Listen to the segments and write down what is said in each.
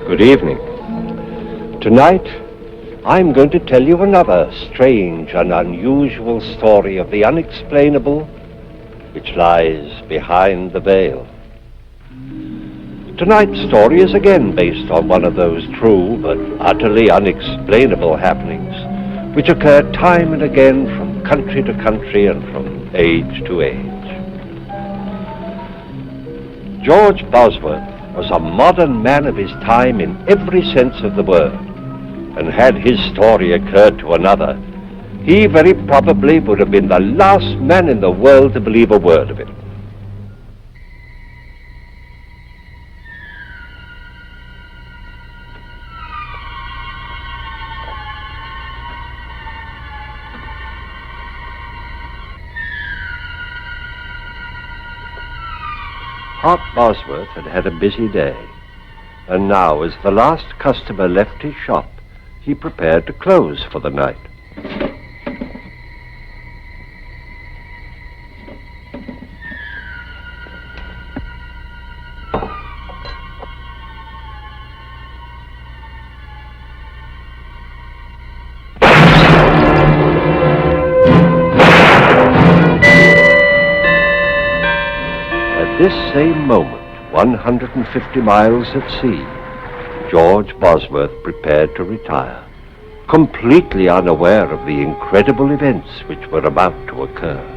Good evening. Tonight, I'm going to tell you another strange and unusual story of the unexplainable which lies behind the veil. Tonight's story is again based on one of those true but utterly unexplainable happenings which occur time and again from country to country and from age to age. George Bosworth was a modern man of his time in every sense of the word, and had his story occurred to another, he very probably would have been the last man in the world to believe a word of it. Hart Bosworth had had a busy day, and now, as the last customer left his shop, he prepared to close for the night. At this same moment, 150 miles at sea, George Bosworth prepared to retire, completely unaware of the incredible events which were about to occur.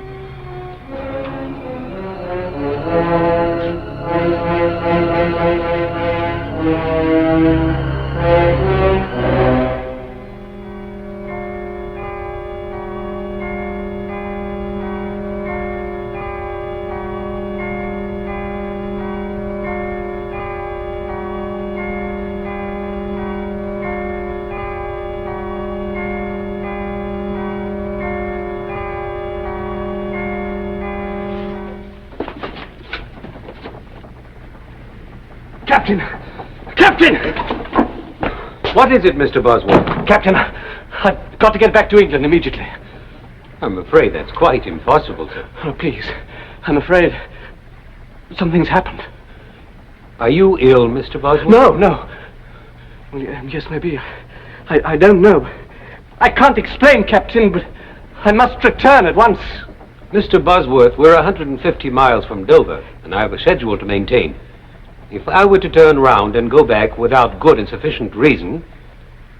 Captain! Captain! What is it, Mr. Bosworth? Captain, I've got to get back to England immediately. I'm afraid that's quite impossible, sir. Oh, please. I'm afraid something's happened. Are you ill, Mr. Bosworth? No. Well, yes, maybe. I don't know. I can't explain, Captain, but I must return at once. Mr. Bosworth, we're 150 miles from Dover, and I have a schedule to maintain. If I were to turn round and go back without good and sufficient reason,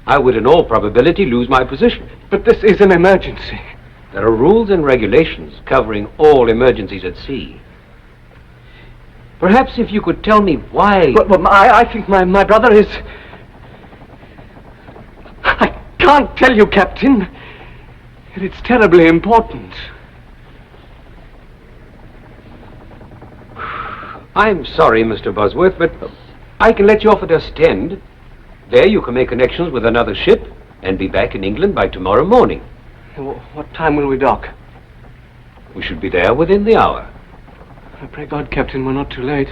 I would in all probability lose my position. But this is an emergency. There are rules and regulations covering all emergencies at sea. Perhaps if you could tell me why... Well, I think my brother is... I can't tell you, Captain. It's terribly important. I'm sorry, Mr. Bosworth, but I can let you off at Ostend. There you can make connections with another ship and be back in England by tomorrow morning. What time will we dock? We should be there within the hour. I pray God, Captain, we're not too late.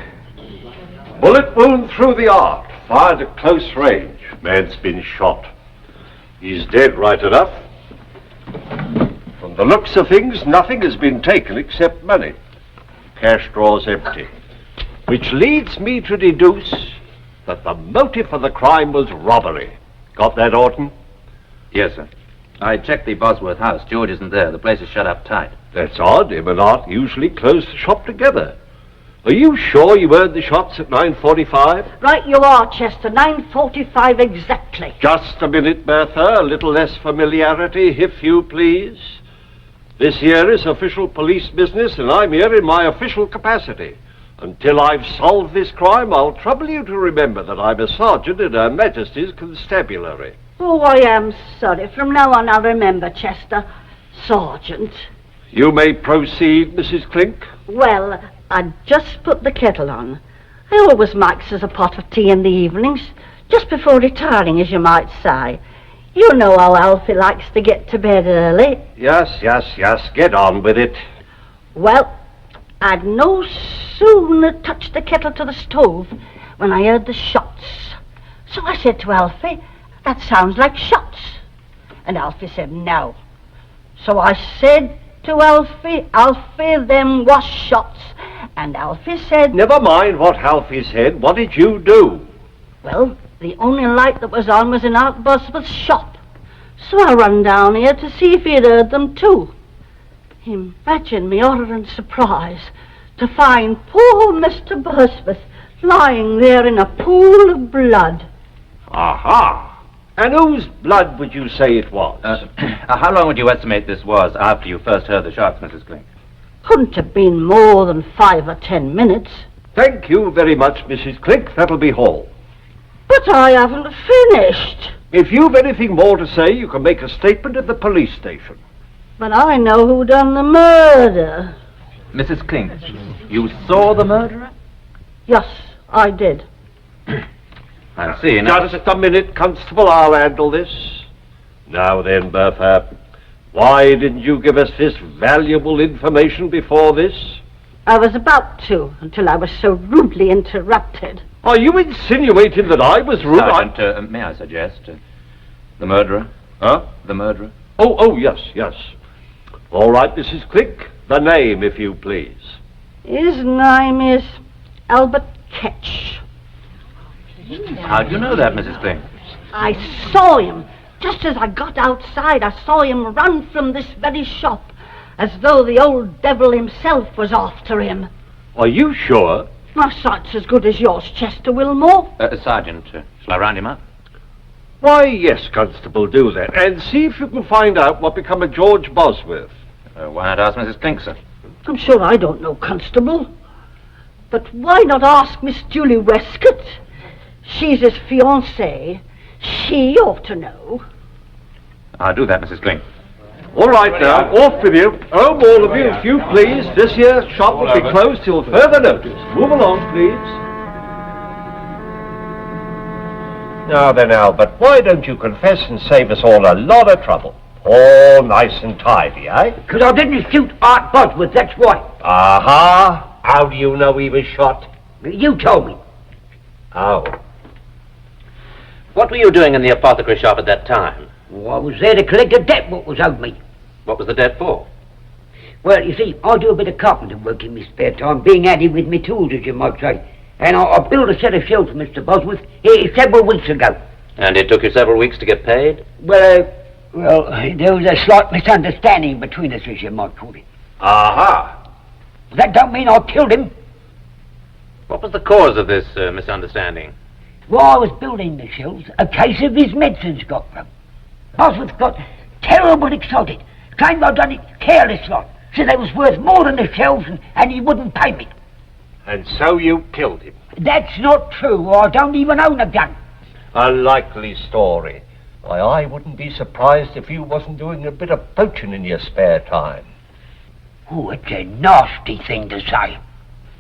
Bullet wound through the arc, fired at close range. Man's been shot. He's dead right enough. From the looks of things, nothing has been taken except money. Cash drawers empty. Which leads me to deduce that the motive for the crime was robbery. Got that, Orton? Yes, sir. I checked the Bosworth house. George isn't there. The place is shut up tight. That's odd. Him and Art usually close the shop together. Are you sure you heard the shots at 9:45? Right you are, Chester. 9:45 exactly. Just a minute, Bertha. A little less familiarity, if you please. This here is official police business, and I'm here in my official capacity. Until I've solved this crime, I'll trouble you to remember that I'm a sergeant in Her Majesty's Constabulary. Oh, I am sorry. From now on, I'll remember, Chester. Sergeant. You may proceed, Mrs. Clink. Well, I just put the kettle on. I always makes us a pot of tea in the evenings, just before retiring, as you might say. You know how Alfie likes to get to bed early. Yes. Get on with it. Well, I'd no sooner touched the kettle to the stove when I heard the shots. So I said to Alfie, that sounds like shots. And Alfie said no. So I said to Alfie, them was shots. And Alfie said... Never mind what Alfie said. What did you do? Well, the only light that was on was in Aunt Bosworth's shop. So I run down here to see if he'd heard them too. Imagine me horror and surprise to find poor Mr. Bosworth lying there in a pool of blood. Aha! And whose blood would you say it was? How long would you estimate this was after you first heard the shots, Mrs. Clink? Couldn't have been more than 5 or 10 minutes. Thank you very much, Mrs. Clink. That'll be all. But I haven't finished. If you've anything more to say, you can make a statement at the police station. But I know who done the murder. Mrs. Clink, you saw the murderer? Yes, I did. I see. Now, Just a minute, Constable. I'll handle this. Now then, Bertha, why didn't you give us this valuable information before this? I was about to, until I was so rudely interrupted. Are you insinuating that I was rude? Sergeant, may I suggest? The murderer? Huh? The murderer? Oh, yes. All right, Mrs. Clink. The name, if you please. His name is Herbert Ketch. How do you know that, Mrs. Clink? I saw him. Just as I got outside, I saw him run from this very shop, as though the old devil himself was after him. Are you sure? My sight's as good as yours, Chester Wilmore. Sergeant, shall I round him up? Why, yes, Constable, do that. And see if you can find out what become of George Bosworth. Why not ask Mrs. Clink, sir? I'm sure I don't know, Constable. But why not ask Miss Julie Westcott? She's his fiancée. She ought to know. I'll do that, Mrs. Clink. All right now, off with you. Home, all of you, if you please. This here shop will be closed till further notice. Move along, please. Now then, Albert, why don't you confess and save us all a lot of trouble? All nice and tidy, eh? Because I didn't shoot Art Bosworth, that's why. Aha! How do you know he was shot? You told me. Oh. What were you doing in the apothecary shop at that time? Oh, I was there to collect a debt what was owed me. What was the debt for? Well, you see, I do a bit of carpenter work in my spare time, being handy with my tools, as you might say. And I built a set of shelves for Mr. Bosworth several weeks ago. And it took you several weeks to get paid? Well, there was a slight misunderstanding between us, as you might call it. Aha! That don't mean I killed him. What was the cause of this misunderstanding? While I was building the shelves, a case of his medicines got broke. Bosworth got terrible excited, claimed I'd done it careless like, said they was worth more than the shelves and he wouldn't pay me. And so you killed him? That's not true. I don't even own a gun. A likely story. Why, I wouldn't be surprised if you wasn't doing a bit of poaching in your spare time. Oh, it's a nasty thing to say.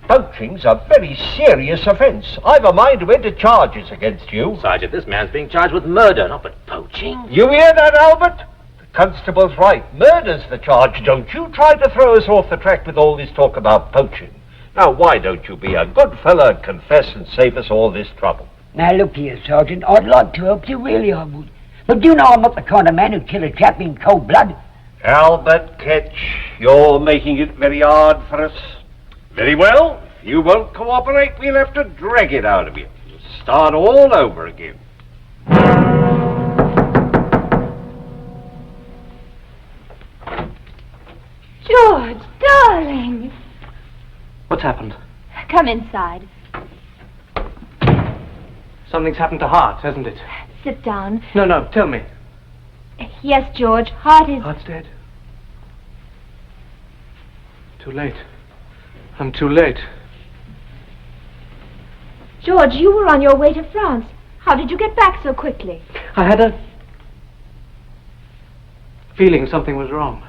Poaching's a very serious offence. I've a mind to enter charges against you. Sergeant, this man's being charged with murder, not with poaching. You hear that, Albert? The constable's right. Murder's the charge. Don't you try to throw us off the track with all this talk about poaching. Now, why don't you be a good fellow and confess and save us all this trouble? Now, look here, Sergeant. I'd like to help you, really I would. But you know I'm not the kind of man who'd kill a chap in cold blood. Albert Ketch, you're making it very hard for us. Very well. If you won't cooperate, we'll have to drag it out of you. Start all over again. George, darling. What's happened? Come inside. Something's happened to Hart, hasn't it? Sit down. No, tell me. Yes, George, Hart is... Hart's dead. Too late. I'm too late. George, you were on your way to France. How did you get back so quickly? I had a feeling something was wrong.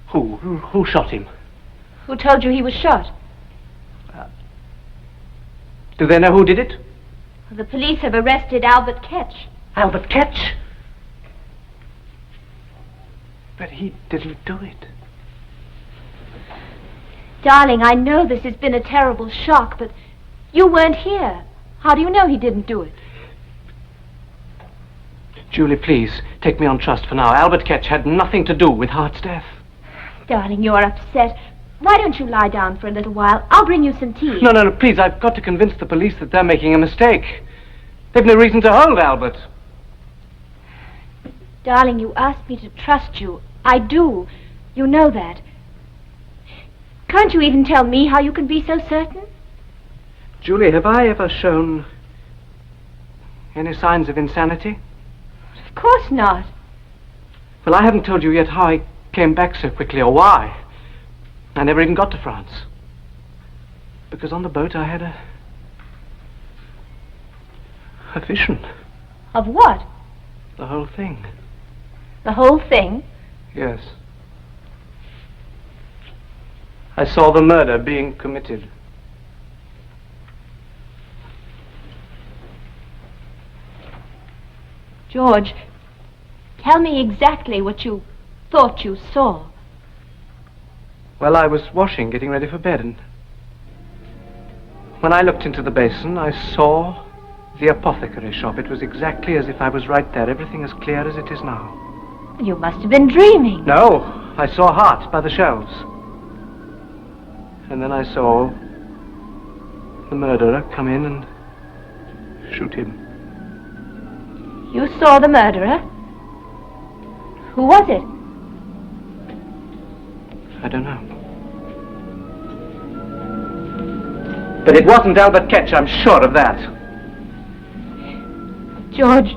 Who shot him? Who told you he was shot? Do they know who did it? The police have arrested Albert Ketch. Albert Ketch? But he didn't do it. Darling, I know this has been a terrible shock, but you weren't here. How do you know he didn't do it? Julie, please, take me on trust for now. Albert Ketch had nothing to do with Hart's death. Darling, you are upset. why don't you lie down for a little while? I'll bring you some tea. No, please, I've got to convince the police that they're making a mistake. They've no reason to hold Albert. Darling, you asked me to trust you. I do. You know that. Can't you even tell me how you can be so certain? Julie, have I ever shown any signs of insanity? Of course not. Well, I haven't told you yet how I came back so quickly, or why. I never even got to France. Because on the boat I had a vision. Of what? The whole thing. The whole thing? Yes. I saw the murder being committed. George, tell me exactly what you thought you saw. Well, I was washing, getting ready for bed, and when I looked into the basin, I saw the apothecary shop. It was exactly as if I was right there, everything as clear as it is now. You must have been dreaming. No, I saw Hart by the shelves. And then I saw the murderer come in and shoot him. You saw the murderer? Who was it? I don't know. But it wasn't Albert Ketch, I'm sure of that. George,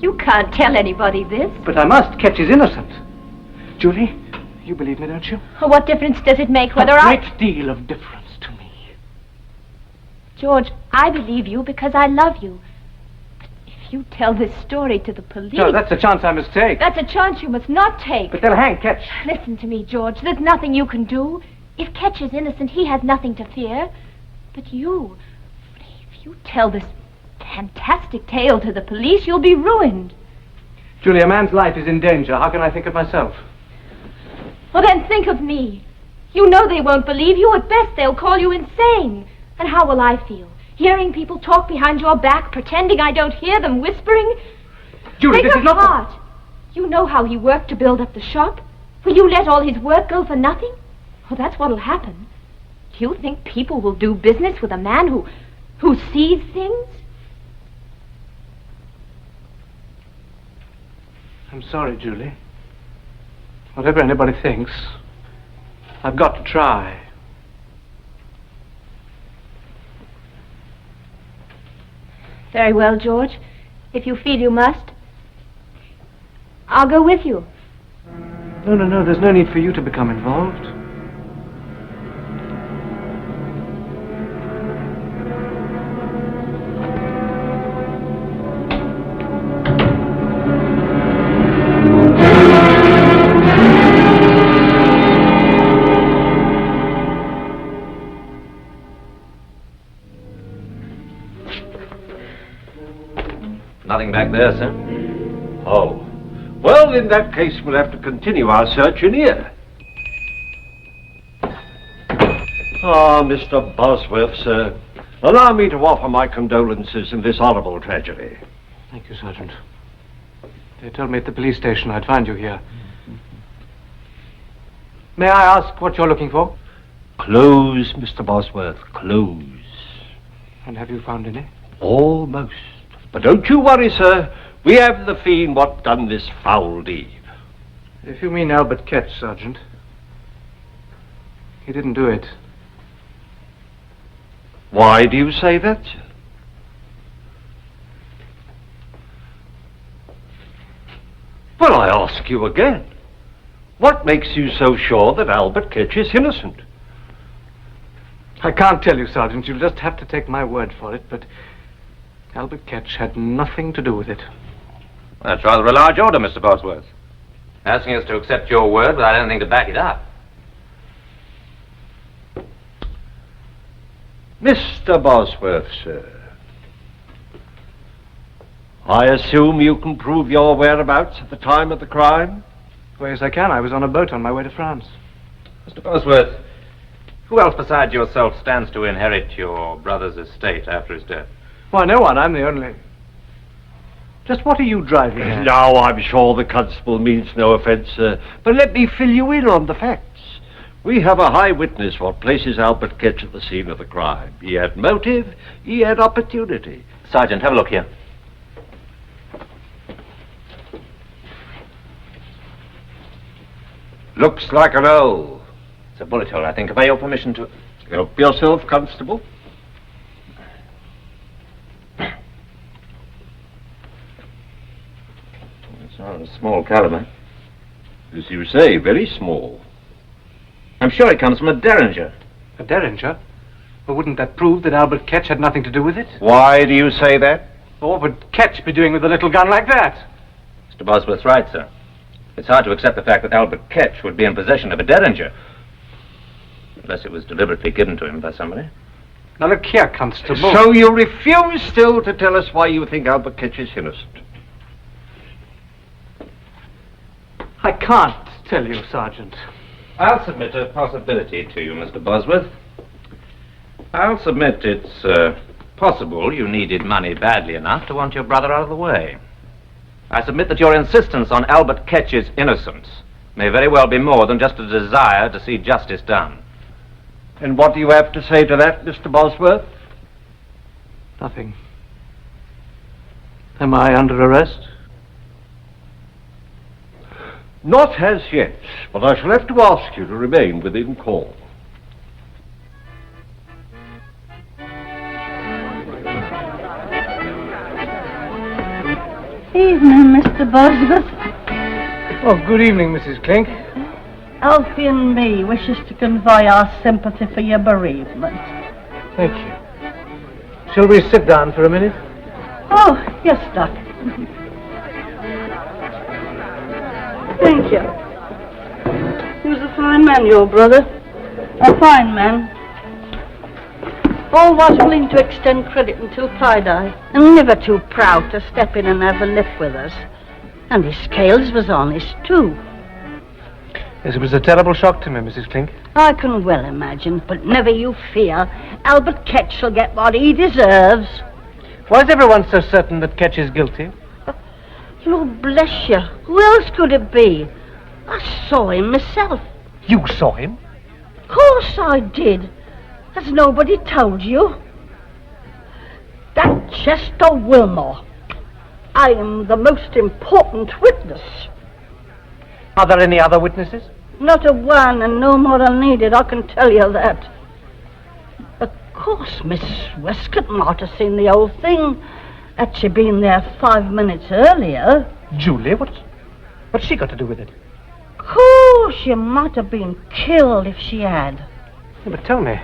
you can't tell anybody this. But I must. Ketch is innocent. Julie, you believe me, don't you? What difference does it make whether A great deal of difference to me. George, I believe you because I love you. But if you tell this story to the police... No, that's a chance I must take. That's a chance you must not take. But they'll hang Ketch. Listen to me, George. There's nothing you can do. If Ketch is innocent, he has nothing to fear. But you... If you tell this fantastic tale to the police, you'll be ruined. Julie, a man's life is in danger. How can I think of myself? Well, then think of me. You know they won't believe you. At best, they'll call you insane. And how will I feel? Hearing people talk behind your back, pretending I don't hear them, whispering? Julie, this is not Hart. You know how he worked to build up the shop. Will you let all his work go for nothing? Well, that's what'll happen. Do you think people will do business with a man who sees things? I'm sorry, Julie. Whatever anybody thinks, I've got to try. Very well, George. If you feel you must, I'll go with you. No, there's no need for you to become involved. Nothing back there, sir. Oh. Well, in that case, we'll have to continue our search in here. Ah, Mr. Bosworth, sir. Allow me to offer my condolences in this horrible tragedy. Thank you, Sergeant. They told me at the police station I'd find you here. May I ask what you're looking for? Clothes, Mr. Bosworth, clothes. And have you found any? Almost. But don't you worry, sir. We have the fiend what done this foul deed. If you mean Albert Ketch, Sergeant, he didn't do it. Why do you say that, sir? Well, I ask you again. What makes you so sure that Albert Ketch is innocent? I can't tell you, Sergeant. You'll just have to take my word for it, but Albert Ketch had nothing to do with it. That's rather a large order, Mr. Bosworth. Asking us to accept your word without anything to back it up. Mr. Bosworth, sir. I assume you can prove your whereabouts at the time of the crime? Well, yes, I can. I was on a boat on my way to France. Mr. Bosworth, who else besides yourself stands to inherit your brother's estate after his death? Why, no one. I'm the only... Just what are you driving at? Now, I'm sure the constable means no offence, sir, but let me fill you in on the facts. We have a high witness what places Albert Ketch at the scene of the crime. He had motive, he had opportunity. Sergeant, have a look here. Looks like an O. It's a bullet hole, I think. Have I your permission to... Help yourself, Constable. It's not a small caliber. As you say, very small. I'm sure it comes from a derringer. A derringer? Well, wouldn't that prove that Albert Ketch had nothing to do with it? Why do you say that? What would Ketch be doing with a little gun like that? Mr. Bosworth's right, sir. It's hard to accept the fact that Albert Ketch would be in possession of a derringer. Unless it was deliberately given to him by somebody. Now look here, Constable. So you refuse still to tell us why you think Albert Ketch is innocent? I can't tell you, Sergeant. I'll submit a possibility to you, Mr. Bosworth. I'll submit it's possible you needed money badly enough to want your brother out of the way. I submit that your insistence on Albert Ketch's innocence may very well be more than just a desire to see justice done. And what do you have to say to that, Mr. Bosworth? Nothing. Am I under arrest? Not as yet, but I shall have to ask you to remain within call. Evening, Mr. Bosworth. Oh, good evening, Mrs. Clink. Alfie and me wishes to convey our sympathy for your bereavement. Thank you. Shall we sit down for a minute? Oh, yes, Doc. Thank you. He was a fine man, your brother. A fine man. Always willing to extend credit until tie-dye, and never too proud to step in and have a lift with us. And his scales was honest, too. Yes, it was a terrible shock to me, Mrs. Clink. I can well imagine, but never you fear. Albert Ketch shall get what he deserves. Why is everyone so certain that Ketch is guilty? Lord bless you. Who else could it be? I saw him myself. You saw him? Of course I did. Has nobody told you? That Chester Wilmore. I am the most important witness. Are there any other witnesses? Not a one, and no more are needed, I can tell you that. Of course, Miss Westcott might have seen the whole thing. Had she been there 5 minutes earlier. Julie? What's she got to do with it? Of course, she might have been killed if she had. Yeah, but tell me,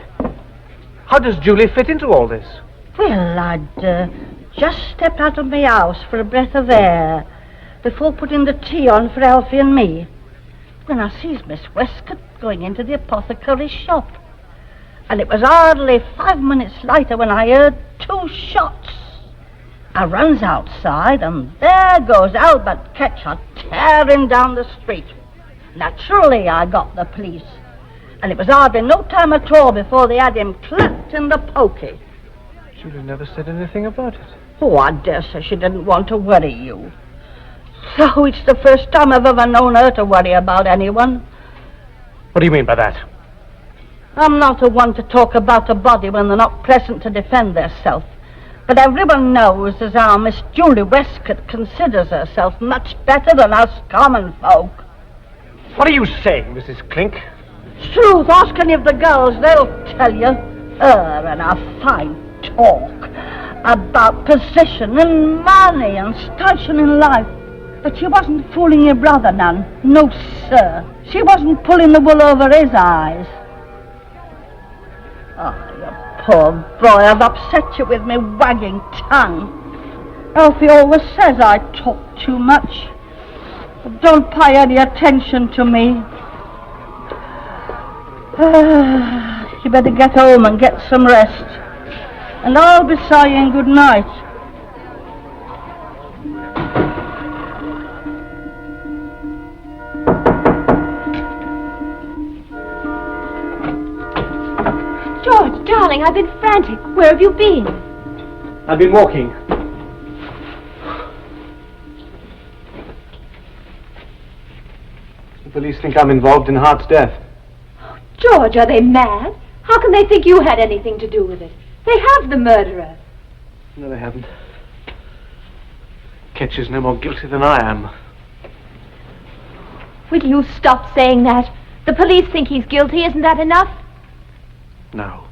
how does Julie fit into all this? Well, I'd just stepped out of my house for a breath of air before putting the tea on for Alfie and me, when I sees Miss Westcott going into the apothecary's shop. And it was hardly 5 minutes later when I heard 2 shots. I runs outside, and there goes Albert Ketch tearing down the street. Naturally, I got the police, and it was hardly no time at all before they had him clapped in the pokey. Julie never said anything about it. Oh, I dare say she didn't want to worry you. So it's the first time I've ever known her to worry about anyone. What do you mean by that? I'm not the one to talk about a body when they're not present to defend theirself. But everyone knows as how Miss Julie Westcott considers herself much better than us common folk. What are you saying, Mrs. Clink? It's truth. Ask any of the girls, they'll tell you. Her and her fine talk about position and money and station in life. But she wasn't fooling your brother none. No, sir. She wasn't pulling the wool over his eyes. Oh, you poor boy, I've upset you with me wagging tongue. Alfie always says I talk too much. But don't pay any attention to me. You better get home and get some rest. And I'll be saying good night. George, darling, I've been frantic. Where have you been? I've been walking. The police think I'm involved in Hart's death. George, are they mad? How can they think you had anything to do with it? They have the murderer. No, they haven't. Ketch is no more guilty than I am. Will you stop saying that? The police think he's guilty, isn't that enough? No.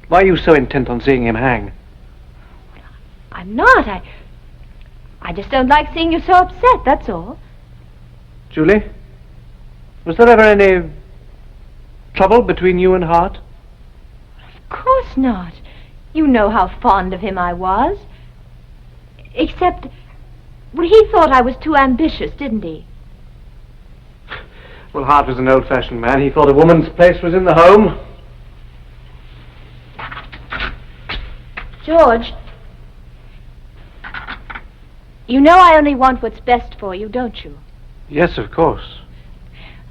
Why are you so intent on seeing him hang? I'm not. I just don't like seeing you so upset, that's all. Julie, was there ever any trouble between you and Hart? Of course not. You know how fond of him I was. Except, well, he thought I was too ambitious, didn't he? Well, Hart was an old-fashioned man. He thought a woman's place was in the home. George, you know I only want what's best for you, don't you? Yes, of course.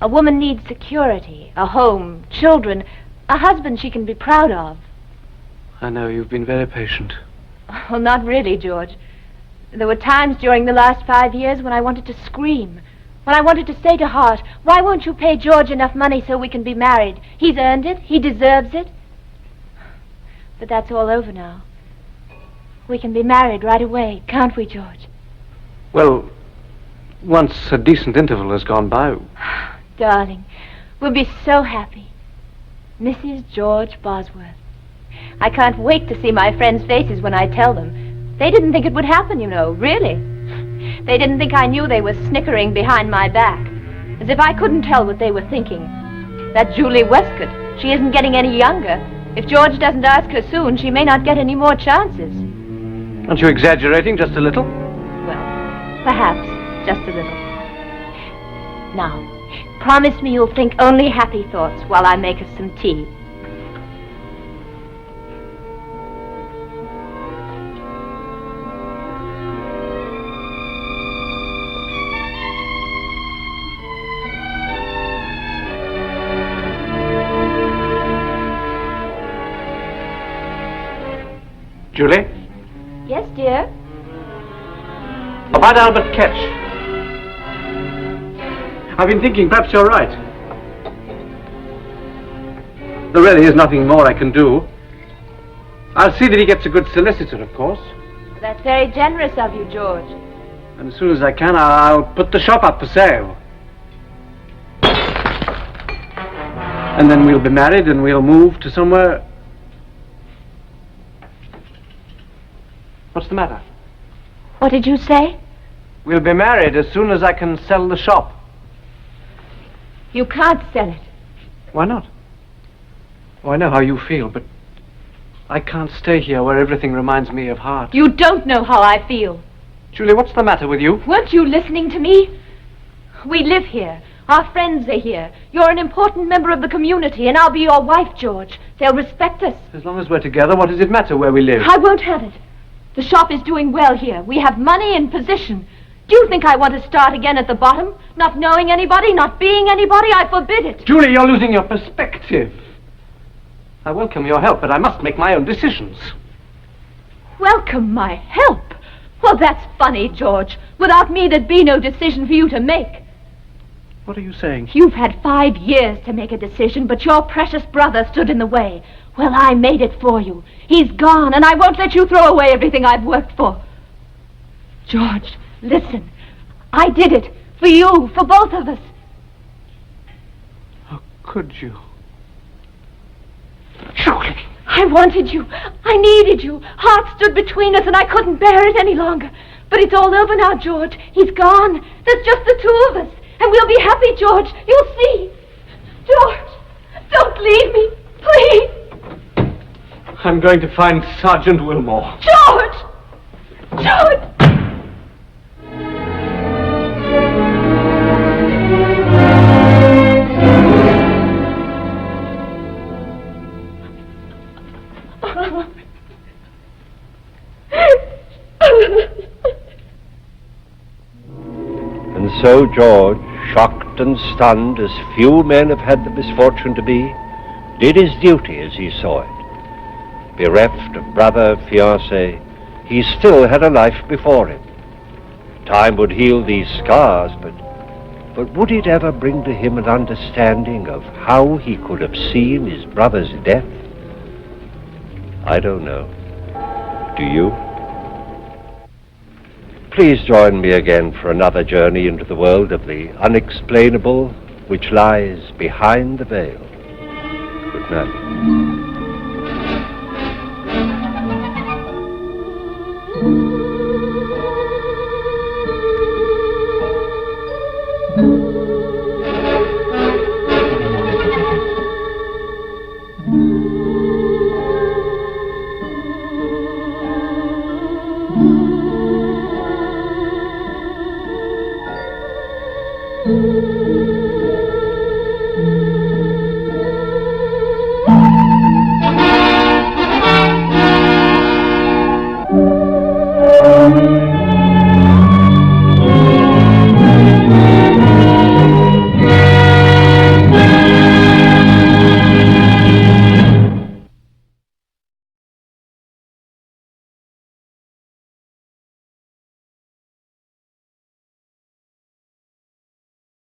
A woman needs security, a home, children, a husband she can be proud of. I know, you've been very patient. Well, not really, George. There were times during the last 5 years when I wanted to scream. When I wanted to say to Hart, why won't you pay George enough money so we can be married? He's earned it. He deserves it. But that's all over now. We can be married right away, can't we, George? Well, once a decent interval has gone by. Darling, we'll be so happy. Mrs. George Bosworth. I can't wait to see my friends' faces when I tell them. They didn't think it would happen, you know, really. They didn't think I knew they were snickering behind my back, as if I couldn't tell what they were thinking. That Julie Westcott, she isn't getting any younger. If George doesn't ask her soon, she may not get any more chances. Aren't you exaggerating just a little? Well, perhaps just a little. Now, promise me you'll think only happy thoughts while I make us some tea. Julie? Yes, dear? About Albert Ketch. I've been thinking perhaps you're right. There really is nothing more I can do. I'll see that he gets a good solicitor, of course. That's very generous of you, George. And as soon as I can, I'll put the shop up for sale. And then we'll be married and we'll move to somewhere... What's the matter? What did you say? We'll be married as soon as I can sell the shop. You can't sell it. Why not? Oh, I know how you feel, but I can't stay here where everything reminds me of Hart. You don't know how I feel. Julie, what's the matter with you? Weren't you listening to me? We live here. Our friends are here. You're an important member of the community, and I'll be your wife, George. They'll respect us. As long as we're together, what does it matter where we live? I won't have it. The shop is doing well here. We have money and position. Do you think I want to start again at the bottom? Not knowing anybody, not being anybody? I forbid it. Julie, you're losing your perspective. I welcome your help, but I must make my own decisions. Welcome my help? Well, that's funny, George. Without me, there'd be no decision for you to make. What are you saying? You've had 5 years to make a decision, but your precious brother stood in the way. Well, I made it for you. He's gone, and I won't let you throw away everything I've worked for. George, listen. I did it. For you, for both of us. How could you? Julie, I wanted you. I needed you. Hart stood between us, and I couldn't bear it any longer. But it's all over now, George. He's gone. There's just the two of us. And we'll be happy, George. You'll see. George, don't leave me. Please. I'm going to find Sergeant Wilmore. George! George! And so George, shocked and stunned as few men have had the misfortune to be, did his duty as he saw it. Bereft of brother, fiancé, he still had a life before him. Time would heal these scars, but But would it ever bring to him an understanding of how he could have seen his brother's death? I don't know. Do you? Please join me again for another journey into the world of the unexplainable which lies behind the veil. Good night.